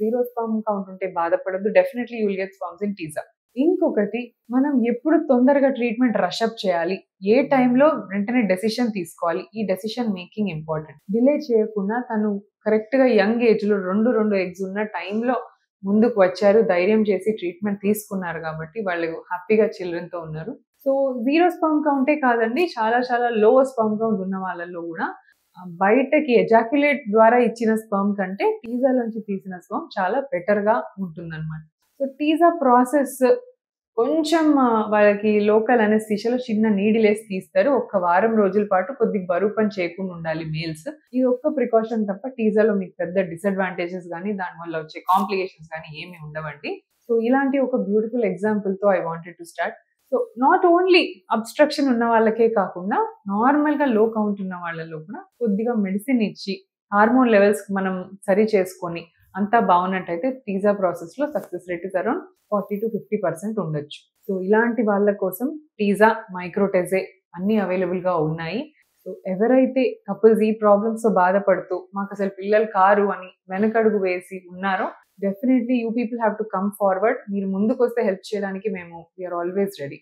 Zero sperm count ఉంటే బాధపడొద్దు. Definitely you will get sperms in TESA. ఇంకొకటి, మనం ఎప్పుడు తొందరగా ట్రీట్మెంట్ రష్ అప్ చేయాలి, ఏ టైంలో వెంటనే డెసిషన్ తీసుకోవాలి, ఈ డెసిషన్ మేకింగ్ ఇంపార్టెంట్. డిలే చేయకుండా తను కరెక్ట్‌గా యంగ్ ఏజ్‌లో 2 ఎగ్స్ ఉన్న టైంలో ముందుకు వచ్చారు. ధైర్యం చేసి ట్రీట్మెంట్ తీసుకున్నారు కాబట్టి వాళ్ళు హ్యాపీగా చిల్డ్రన్‌తో ఉన్నారు. సో, జీరో స్పర్మ్ కౌంటే కాదండి, చాలా చాలా లో స్పర్మ్ కౌంట్ ఉన్న వాళ్ళలో గూడా బయటకి ఎజాక్యులేట్ ద్వారా ఇచ్చిన స్పర్మ్ కంటే టీజాలోంచి తీసిన స్పర్మ్ చాలా బెటర్‌గా ఉంటుందన్నమాట. సో, టీజా ప్రాసెస్ కొంచెం వాళ్ళకి లోకల్ అనెస్థీషియాలో చిన్న నీడిలేసి తీస్తారు. ఒక వారం రోజుల పాటు కొద్దిగా బరువు పని చేయకుండా ఉండాలి మేల్స్. ఇది ఒక్క ప్రికాషన్ తప్ప టీజాలో మీకు పెద్ద డిసడ్వాంటేజెస్ గానీ, దానివల్ల వచ్చే కాంప్లికేషన్స్ గానీ ఏమి ఉండవండి. సో, ఇలాంటి ఒక బ్యూటిఫుల్ ఎగ్జాంపుల్‌తో I wanted to start. So, not only obstruction ఉన్న వాళ్ళకే కాకుండా నార్మల్‌గా లో కౌంట్ ఉన్న వాళ్ళలో కూడా కొద్దిగా మెడిసిన్ ఇచ్చి హార్మోన్ లెవెల్స్ మనం సరి చేసుకొని అంతా బాగున్నట్టయితే టీజా ప్రాసెస్‌లో సక్సెస్ రేట్ ఇస్ అరౌండ్ 40-50% ఉండొచ్చు. సో, ఇలాంటి వాళ్ళ కోసం టీజా, మైక్రోటెజే అన్నీ అవైలబుల్‌గా ఉన్నాయి. సో, ఎవరైతే కపుల్స్ ఈ ప్రాబ్లమ్స్‌తో బాధపడుతూ మాకసలు పిల్లలు కారు అని వెనకడుగు వేసి ఉన్నారో, definitely you people have to come forward. మీరు ముందుకొస్తే హెల్ప్ చేయడానికి వి ఆర్ ఆల్వేస్ రెడీ.